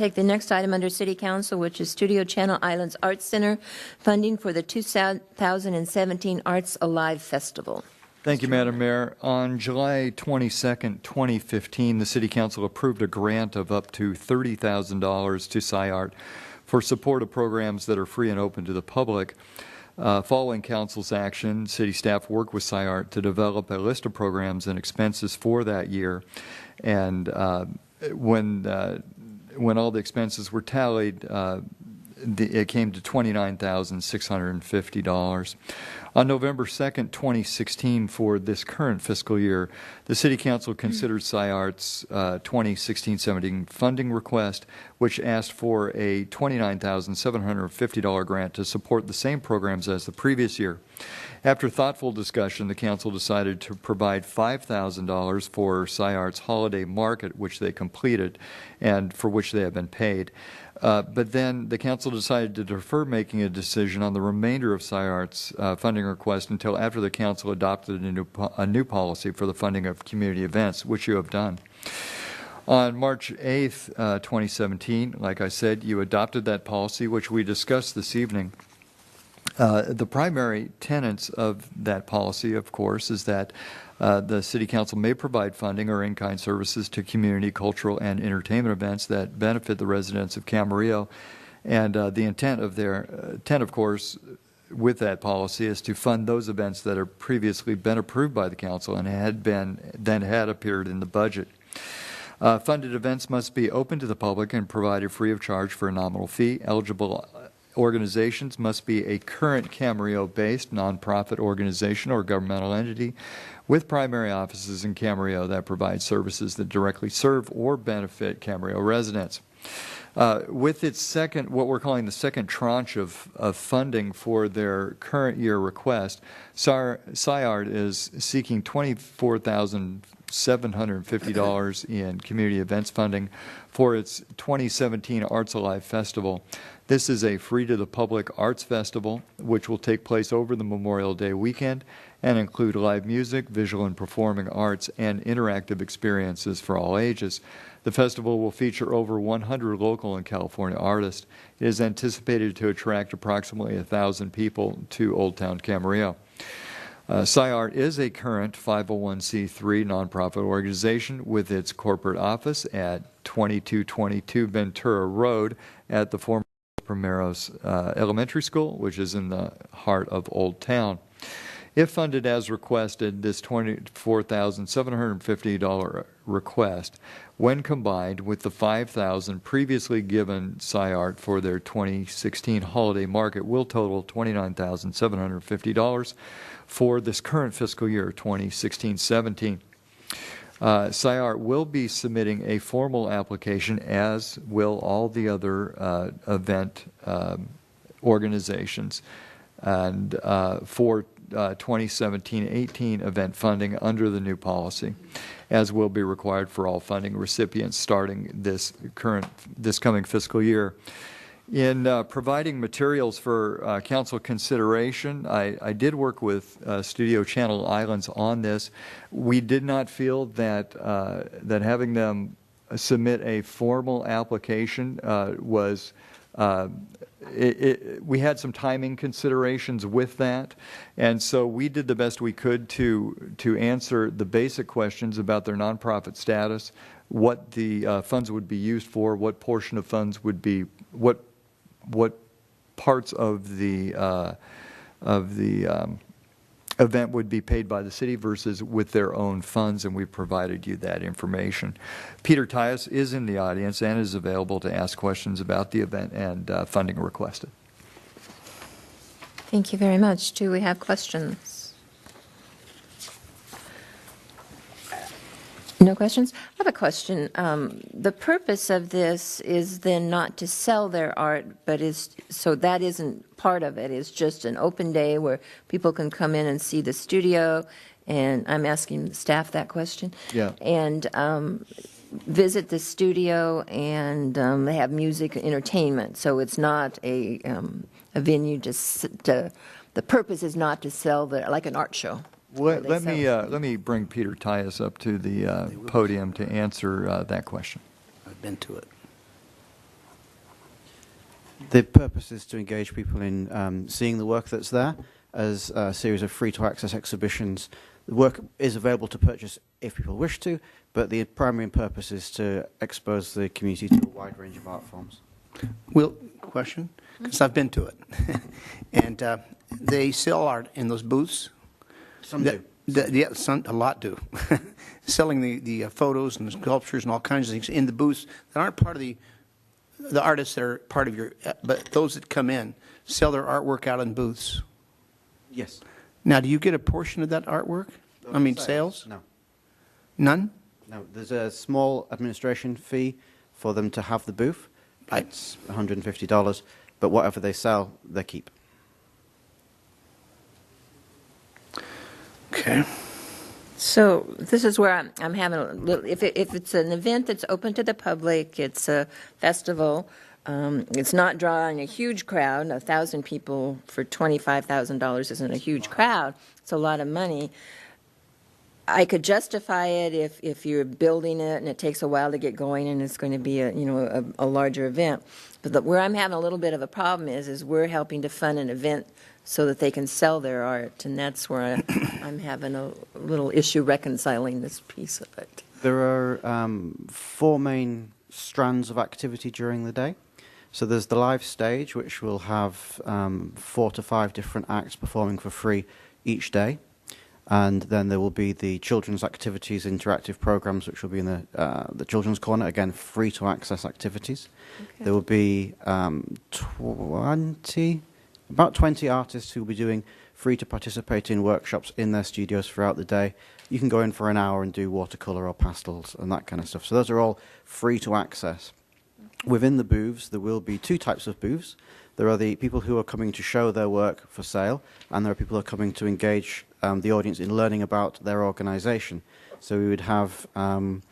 Take the next item under City Council, which is Studio Channel Islands Arts Center, funding for the 2017 Arts Alive Festival. Thank you, Madam Mayor. On July 22nd, 2015, the City Council approved a grant of up to $30,000 to SciArt for support of programs that are free and open to the public. Following Council's action, City staff worked with SciArt to develop a list of programs and expenses for that year. And when all the expenses were tallied, it came to $29,650. On November 2nd, 2016, for this current fiscal year, the City Council considered SciArt's 2016-17 funding request, which asked for a $29,750 grant to support the same programs as the previous year. After thoughtful discussion, the Council decided to provide $5,000 for SciArt's holiday market, which they completed and for which they have been paid. But then the Council decided to defer making a decision on the remainder of SciArt's funding request until after the Council adopted a new policy for the funding of community events, which you have done. On March 8th, 2017, like I said, you adopted that policy, which we discussed this evening. The primary tenets of that policy, of course, is that the City Council may provide funding or in-kind services to community, cultural, and entertainment events that benefit the residents of Camarillo. And the intent, of course, with that policy is to fund those events that have previously been approved by the Council and had appeared in the budget. Funded events must be open to the public and provided free of charge for a nominal fee. Eligible organizations must be a current Camarillo-based nonprofit organization or governmental entity with primary offices in Camarillo that provide services that directly serve or benefit Camarillo residents. With its what we're calling the second tranche of funding for their current year request, SciArt is seeking $24,750 in community events funding for its 2017 Arts Alive Festival. This is a free-to-the-public arts festival, which will take place over the Memorial Day weekend and include live music, visual and performing arts, and interactive experiences for all ages. The festival will feature over 100 local and California artists. It is anticipated to attract approximately 1,000 people to Old Town Camarillo. SciArt is a current 501c3 nonprofit organization with its corporate office at 2222 Ventura Road at the former Primeros Elementary School, which is in the heart of Old Town. If funded as requested, this $24,750 request, when combined with the $5,000 previously given SciArt for their 2016 holiday market, will total $29,750 for this current fiscal year, 2016-17. SciArt will be submitting a formal application, as will all the other event organizations, and for 2017-18 event funding under the new policy, as will be required for all funding recipients starting this coming fiscal year. In providing materials for council consideration, I did work with Studio Channel Islands on this. We did not feel that that having them submit a formal application was we had some timing considerations with that, and so we did the best we could to answer the basic questions about their nonprofit status, what the funds would be used for, what portion of funds would be, what parts of the event would be paid by the city versus with their own funds, and we provided you that information. Peter Tyus is in the audience and is available to ask questions about the event and funding requested. Thank you very much. Do we have questions? No questions? I have a question. The purpose of this is then not to sell their art, but so that isn't part of it. It's just an open day where people can come in and see the studio, and I'm asking the staff that question. Yeah. And visit the studio, and they have music entertainment. So it's not a venue. The purpose is not to sell like an art show. Let me bring Peter Tyus up to the podium to answer that question. I've been to it. The purpose is to engage people in seeing the work that's there as a series of free-to-access exhibitions. The work is available to purchase if people wish to, but the primary purpose is to expose the community to a wide range of art forms. Will, question? Because I've been to it. And they sell art in those booths? Some do. Yeah, a lot do. Selling the photos and the sculptures and all kinds of things in the booths that aren't part of the artists that are part of your, but those that come in sell their artwork out in booths. Yes. Now, do you get a portion of that artwork? I mean, sales? No. None? No. There's a small administration fee for them to have the booth. Right. It's $150, but whatever they sell, they keep. Okay. So this is where I'm having a little, if it's an event that's open to the public, it's a festival, it's not drawing a huge crowd, 1,000 people for $25,000 isn't a huge crowd, it's a lot of money. I could justify it if you're building it and it takes a while to get going and it's going to be a larger event. But where I'm having a little bit of a problem is we're helping to fund an event so that they can sell their art, and that's where I'm having a little issue reconciling this piece of it. There are 4 main strands of activity during the day. So there's the live stage, which will have 4 to 5 different acts performing for free each day. And then there will be the children's activities, interactive programs, which will be in the children's corner, again, free-to-access activities. Okay. There will be about 20 artists who will be doing free-to-participate in workshops in their studios throughout the day. You can go in for an hour and do watercolor or pastels and that kind of stuff. So those are all free-to-access. Within the booths, there will be 2 types of booths. There are the people who are coming to show their work for sale, and there are people who are coming to engage the audience in learning about their organization. So we would have, an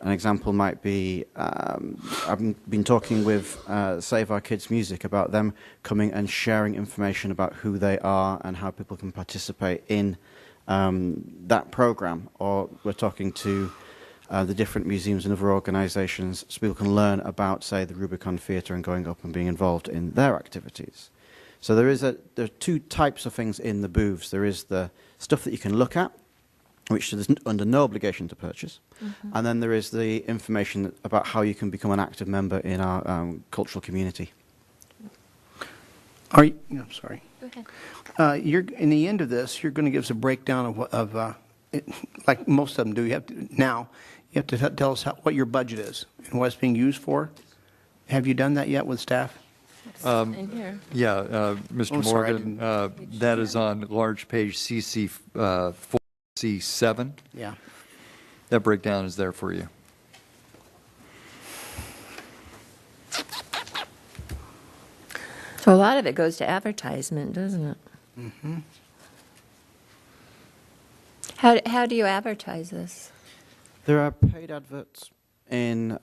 example might be, I've been talking with Save Our Kids Music about them coming and sharing information about who they are and how people can participate in that program. Or we're talking to the different museums and other organizations so people can learn about, say, the Rubicon Theatre and going up and being involved in their activities. So there are 2 types of things in the booths. There is the stuff that you can look at, which there's under no obligation to purchase. Mm-hmm. And then there is the information about how you can become an active member in our cultural community. Are you, no, sorry. Go ahead. In the end of this, you're going to give us a breakdown of like most of them do. You have to tell us what your budget is and what it's being used for. Have you done that yet with staff? In here. Yeah, Mr. Oh, sorry, I Morgan, that is on large page CC 4C7. Yeah. That breakdown is there for you. So a lot of it goes to advertisement, doesn't it? Mm-hmm. How do you advertise this? There are paid adverts in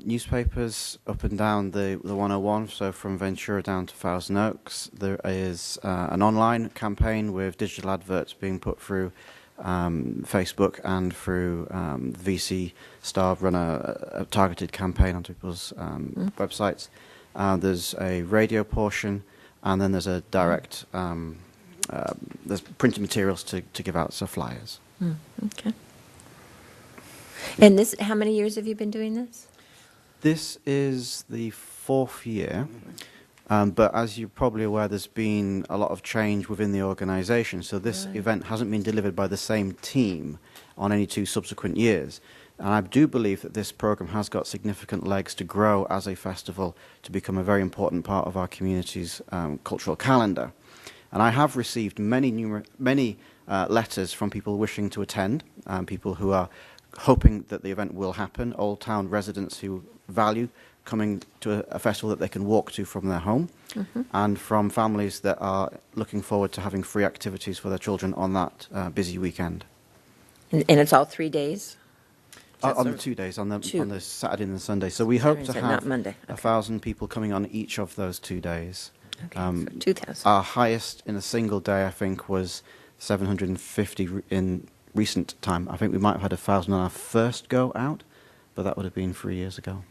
newspapers up and down the 101, so from Ventura down to Thousand Oaks. There is an online campaign with digital adverts being put through Facebook and through VC Star run a targeted campaign onto people's websites. There's a radio portion, and then there's a direct, there's printed materials to give out, so flyers. Okay. And this, how many years have you been doing this? This is the 4th year, but as you're probably aware, there's been a lot of change within the organization, so this event hasn't been delivered by the same team on any 2 subsequent years. And I do believe that this program has got significant legs to grow as a festival to become a very important part of our community's cultural calendar. And I have received many letters from people wishing to attend, people who are hoping that the event will happen, Old Town residents who value coming to a festival that they can walk to from their home, and from families that are looking forward to having free activities for their children on that busy weekend. And it's all 3 days? On the 2 days, on the Saturday and the Sunday. So we hope to have 1,000 people coming on each of those 2 days. Okay, so 2,000. Our highest in a single day, I think, was 750 in recent time. I think we might have had 1,000 on our first go out, but that would have been 3 years ago.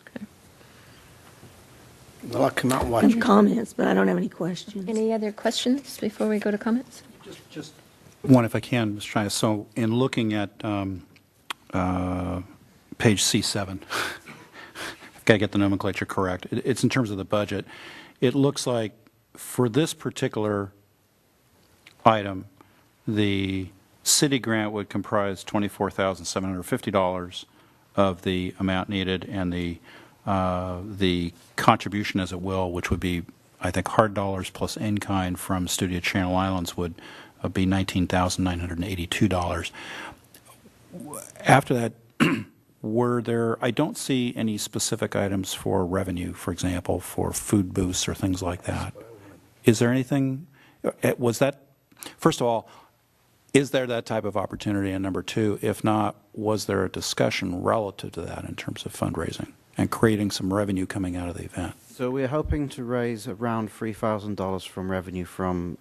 Okay. Well, I'll come out and watch Any it. comments, but I don't have any questions. Any other questions before we go to comments? Just one, if I can, Mr. China. So in looking at page C7, I've got to get the nomenclature correct. It's in terms of the budget. It looks like for this particular item, the city grant would comprise $24,750 of the amount needed, and the contribution, as it will, which would be, I think, hard dollars plus in-kind from Studio Channel Islands would be $19,982. After that, I don't see any specific items for revenue, for example, for food booths or things like that. Is there anything, was that, first of all, is there that type of opportunity? And number two, if not, was there a discussion relative to that in terms of fundraising and creating some revenue coming out of the event? So we're hoping to raise around $3,000 from revenue from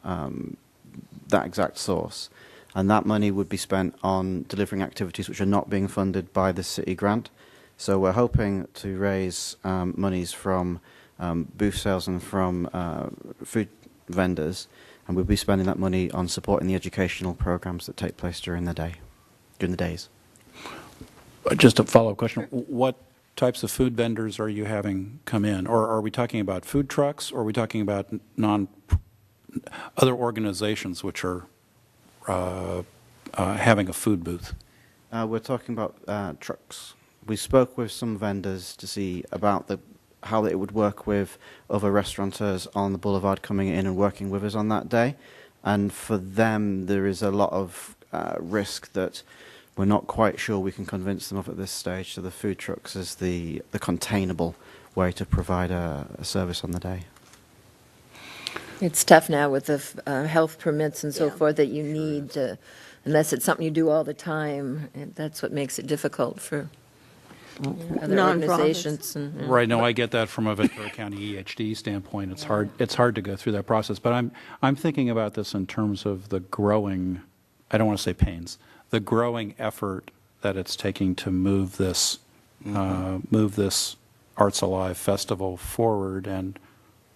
that exact source. And that money would be spent on delivering activities which are not being funded by the city grant. So we're hoping to raise monies from booth sales and from food vendors, and we'll be spending that money on supporting the educational programs that take place during the days. Just a follow-up question. What types of food vendors are you having come in? Or are we talking about food trucks, or are we talking about other organizations which are having a food booth? We're talking about trucks. We spoke with some vendors to see about how it would work with other restaurateurs on the boulevard coming in and working with us on that day. And for them, there is a lot of risk that we're not quite sure we can convince them of at this stage. So the food trucks is the containable way to provide a service on the day. It's tough now with the health permits and so Yeah. forth that you need to, unless it's something you do all the time, and that's what makes it difficult for other Nonprofits. organizations. And, Right. No, I get that from a Ventura County EHD standpoint. It's hard. It's hard to go through that process. But I'm thinking about this in terms of the growing. I don't want to say pains. The growing effort that it's taking to move this Arts Alive festival forward, and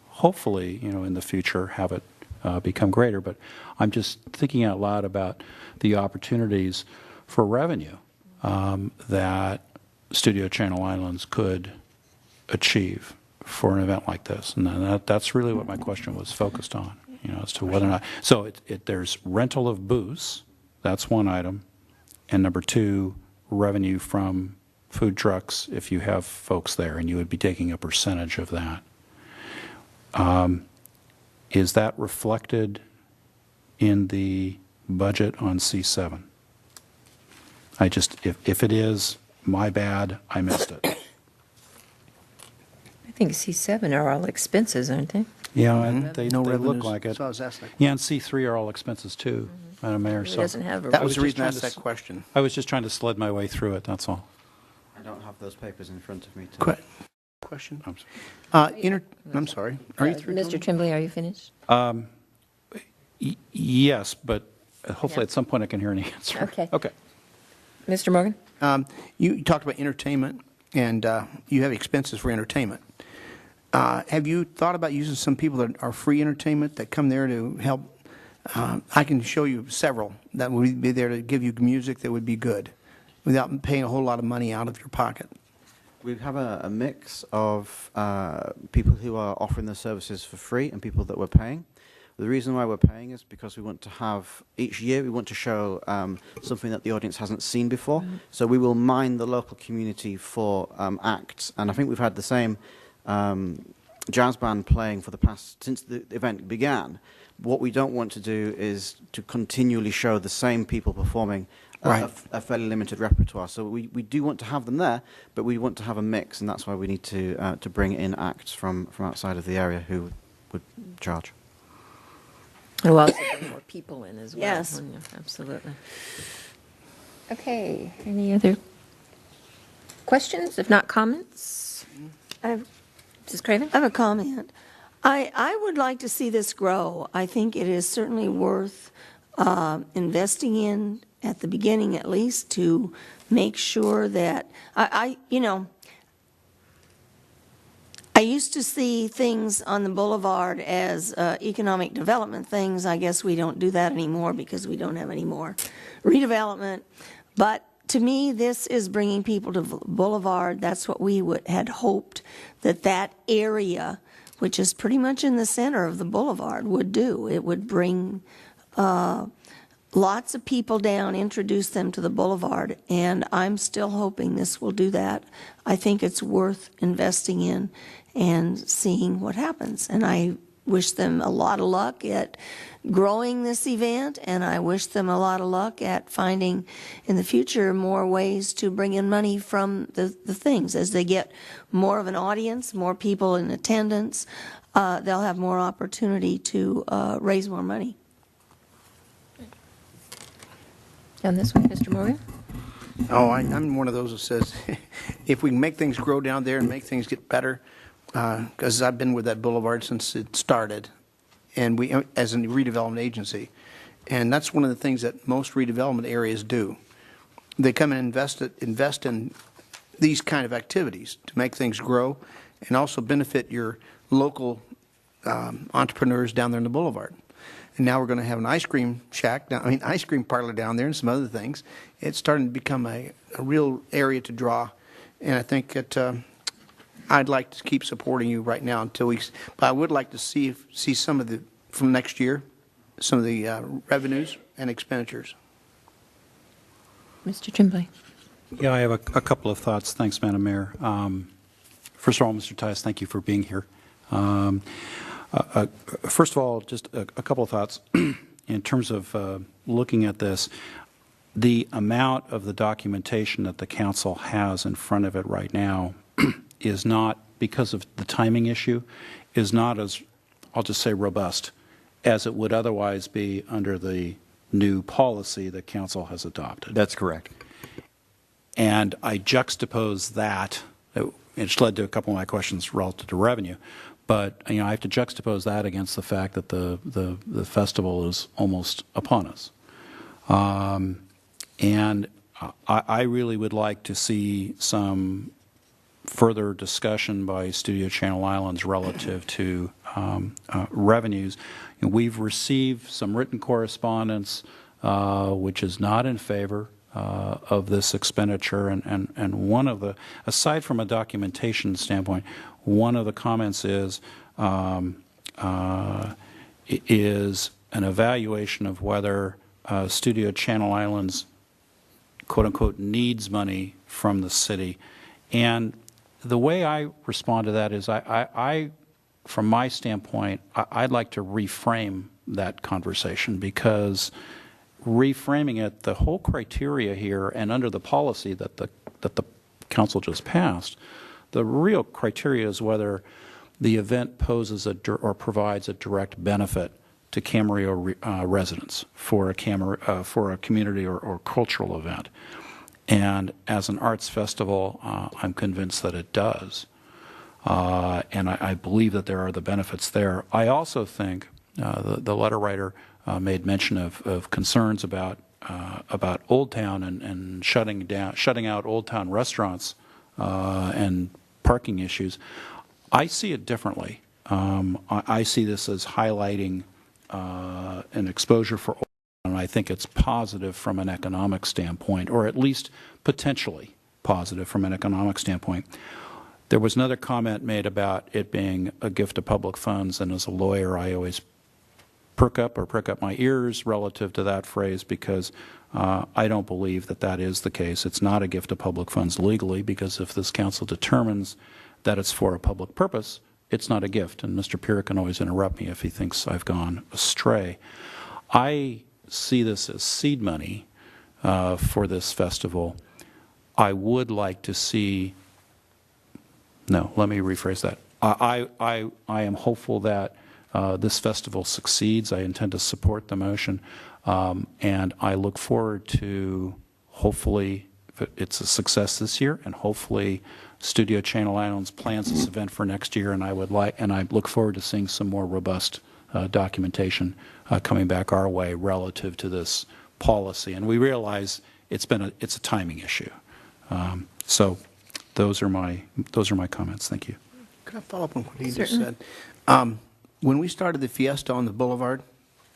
hopefully, in the future, have it become greater. But I'm just thinking out loud about the opportunities for revenue that Studio Channel Islands could achieve for an event like this. And that's really what my question was focused on, as to whether or not. So there's rental of booths, that's one item. And number two, revenue from food trucks if you have folks there, and you would be taking a percentage of that. Is that reflected in the budget on C7? If it is, my bad, I missed it. I think C7 are all expenses, aren't they? Yeah, they No look revenues. like it. So I was asking that. Yeah, and C3 are all expenses too, Madam Mayor. It So doesn't have a. That was the just reason I trying asked to that question. I was just trying to sled my way through it, that's all. I don't have those papers in front of me. Question? I'm sorry. I'm sorry. Are you through? Mr. Tremblay, are you finished? Yes, but hopefully at some point I can hear an answer. Okay. Okay. Mr. Morgan? You talked about entertainment, and you have expenses for entertainment. Have you thought about using some people that are free entertainment that come there to help? I can show you several that would be there to give you music that would be good without paying a whole lot of money out of your pocket. We have a mix of people who are offering their services for free and people that we're paying. The reason why we're paying is because we want to have, each year we want to show something that the audience hasn't seen before. Mm-hmm. So we will mine the local community for acts. And I think we've had the same jazz band playing for the past, since the event began. What we don't want to do is to continually show the same people performing Right. a fairly limited repertoire. So we do want to have them there, but we want to have a mix, and that's why we need to bring in acts from outside of the area who would charge. And we'll also bring more people in as well. Yes. wouldn't you? Absolutely. Okay, any other questions? If not, comments? I have Mrs. Craven? I have a comment. I would like to see this grow. I think it is certainly worth investing in at the beginning, at least, to make sure that I I used to see things on the boulevard as economic development things. I guess we don't do that anymore because we don't have any more redevelopment. But to me, this is bringing people to Boulevard. That's what we had hoped that area, which is pretty much in the center of the Boulevard, would do. It would bring lots of people down, introduce them to the Boulevard, and I'm still hoping this will do that. I think it's worth investing in and seeing what happens. And I wish them a lot of luck at growing this event, and I wish them a lot of luck at finding in the future more ways to bring in money from the things. As they get more of an audience, more people in attendance, they'll have more opportunity to raise more money. On this one, Mr. Moria? Oh, I'm one of those that says, if we can make things grow down there and make things get better, because I've been with that boulevard since it started, and we, as a redevelopment agency, and that's one of the things that most redevelopment areas do. They come and invest in these kind of activities to make things grow and also benefit your local entrepreneurs down there in the boulevard. And now we're going to have an ice cream shack, ice cream parlor down there and some other things. It's starting to become a real area to draw. And I think that I'd like to keep supporting you right now until but I would like to see some of the, from next year, some of the revenues and expenditures. Mr. Tremblay? Yeah, I have a couple of thoughts. Thanks, Madam Mayor. First of all, Mr. Tice, thank you for being here. First of all, just a couple of thoughts. In terms of looking at this, the amount of the documentation that the council has in front of it right now is not, because of the timing issue, is not as, I'll just say, robust as it would otherwise be under the new policy that council has adopted. That's correct. And I juxtapose that, it's led to a couple of my questions relative to revenue, but I have to juxtapose that against the fact that the festival is almost upon us. And I really would like to see some further discussion by Studio Channel Islands relative to revenues. We've received some written correspondence which is not in favor of this expenditure, and one of the, aside from a documentation standpoint, one of the comments is an evaluation of whether Studio Channel Islands, quote unquote, needs money from the city. And the way I respond to that is I from my standpoint, I'd like to reframe that conversation, because reframing it, the whole criteria here, and under the policy that the council just passed, the real criteria is whether the event poses or provides a direct benefit to Camarillo residents for a community or cultural event. And as an arts festival, I'm convinced that it does. And I believe that there are the benefits there. I also think the letter writer made mention of concerns about Old Town and shutting out Old Town restaurants and parking issues. I see it differently. I see this as highlighting an exposure for Old Town, and I think it's positive from an economic standpoint, or at least potentially positive from an economic standpoint. There was another comment made about it being a gift of public funds, and as a lawyer, I always prick up my ears relative to that phrase, because I don't believe that that is the case. It's not a gift of public funds legally, because if this council determines that it's for a public purpose, it's not a gift. And Mr. Pierre can always interrupt me if he thinks I've gone astray. I see this as seed money for this festival. I would like to see, no, let me rephrase that. I am hopeful that this festival succeeds. I intend to support the motion, and I look forward to, hopefully, it's a success this year, and hopefully Studio Channel Islands plans this event for next year, and I look forward to seeing some more robust documentation coming back our way relative to this policy. And we realize it's a timing issue. So those are my comments. Thank you. Could I follow up on what he just Certainly. said? When we started the Fiesta on the Boulevard,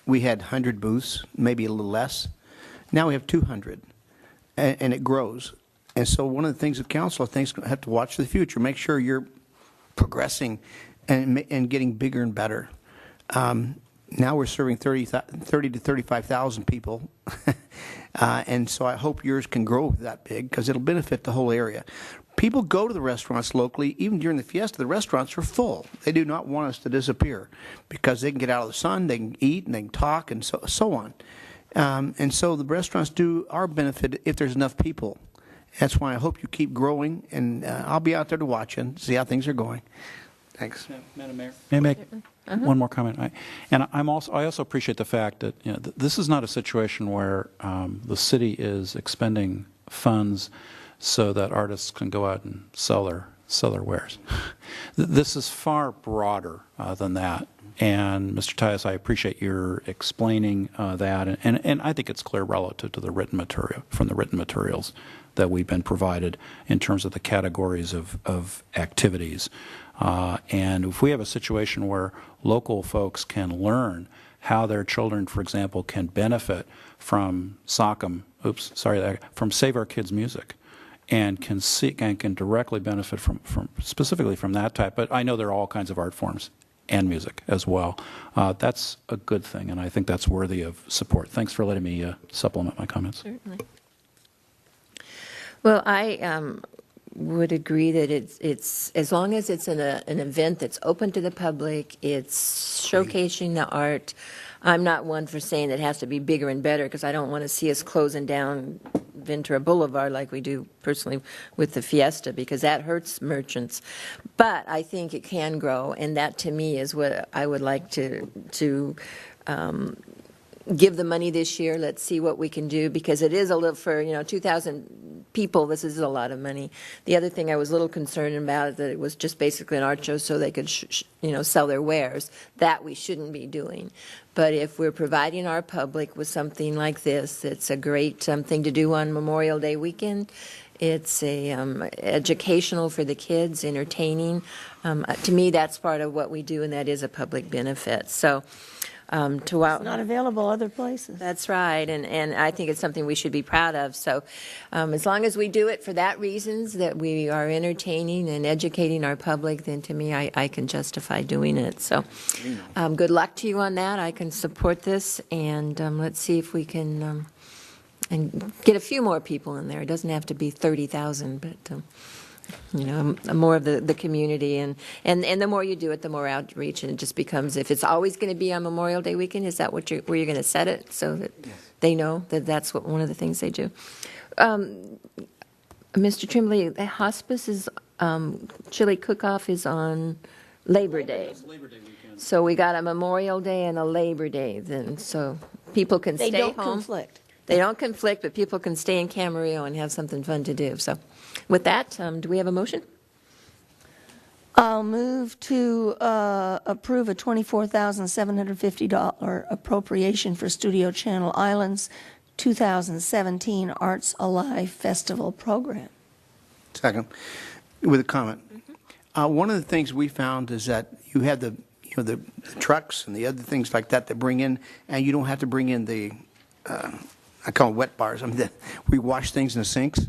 we had 100 booths, maybe a little less. Now we have 200, and it grows. And so one of the things that council, I think, is going to have to watch the future, make sure you're progressing and getting bigger and better. Now we're serving 30 to 35,000 people. And so I hope yours can grow that big because it'll benefit the whole area. People go to the restaurants locally. Even during the Fiesta, the restaurants are full. They do not want us to disappear because they can get out of the sun, they can eat, and they can talk, and so on. And so the restaurants do our benefit if there's enough people. That's why I hope you keep growing, and I'll be out there to watch and see how things are going. Thanks. Madam Mayor, may I make one more comment? I also appreciate the fact that this is not a situation where the city is expending funds so that artists can go out and sell their wares. This is far broader than that. And Mr. Tyus, I appreciate your explaining that, and I think it's clear relative to the written material, from the written materials that we've been provided in terms of the categories of activities. And if we have a situation where local folks can learn how their children, for example, can benefit from from Save Our Kids Music, and can directly benefit from specifically from that type. But I know there are all kinds of art forms and music as well. That's a good thing, and I think that's worthy of support. Thanks for letting me supplement my comments. Certainly. Well, I would agree that it's as long as it's an event that's open to the public, it's showcasing the art. I'm not one for saying it has to be bigger and better because I don't want to see us closing down Ventura Boulevard like we do personally with the Fiesta because that hurts merchants. But I think it can grow, and that to me is what I would like to give the money this year. Let's see what we can do because it is a little for 2,000 people. This is a lot of money. The other thing I was a little concerned about is that it was just basically an art show so they could sell their wares. That we shouldn't be doing. But if we're providing our public with something like this, it's a great thing to do on Memorial Day weekend. It's educational for the kids, entertaining. To me, that's part of what we do, and that is a public benefit. So. It's not available other places. That's right, and I think it's something we should be proud of. So as long as we do it for that reasons, that we are entertaining and educating our public, then to me, I can justify doing it. So good luck to you on that. I can support this, and let's see if we can and get a few more people in there. It doesn't have to be 30,000, but more of the community, and the more you do it, the more outreach, and it just becomes, if it's always going to be on Memorial Day weekend, is that where you're going to set it so that they know that that's one of the things they do? Mr. Trimley, the hospice is, chili cook-off is on Labor Day. It's Labor Day weekend. So we got a Memorial Day and a Labor Day then, so people can They stay don't home. conflict. They don't conflict, but people can stay in Camarillo and have something fun to do. So with that, do we have a motion? I'll move to approve a $24,750 appropriation for Studio Channel Islands 2017 Arts Alive Festival program. Second, with a comment. One of the things we found is that you have the trucks and the other things like that bring in, and you don't have to bring in the I call them wet bars. We wash things in the sinks.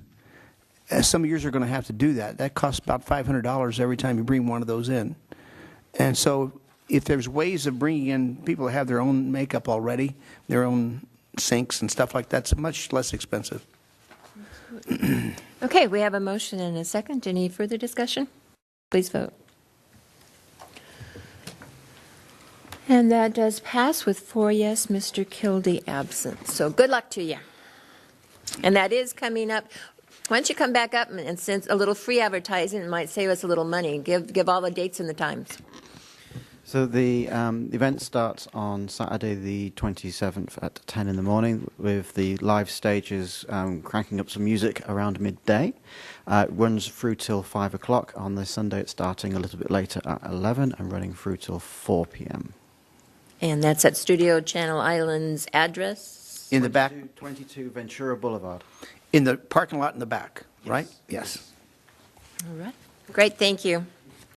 Some years are going to have to do that. That costs about $500 every time you bring one of those in. And so if there's ways of bringing in people that have their own makeup already, their own sinks and stuff like that, it's much less expensive. Okay, we have a motion and a second. Any further discussion? Please vote. And that does pass with 4 yes, Mr. Kildee absent. So good luck to you. And that is coming up. Why don't you come back up and since a little free advertising, it might save us a little money. Give all the dates and the times. So the event starts on Saturday the 27th at 10 in the morning with the live stages cranking up some music around midday. It runs through till 5 o'clock. On the Sunday it's starting a little bit later at 11 and running through till 4 p.m. And that's at Studio Channel Islands address? In the back, 22 Ventura Boulevard. in the parking lot in the back, right? Yes. All right. Great, thank you.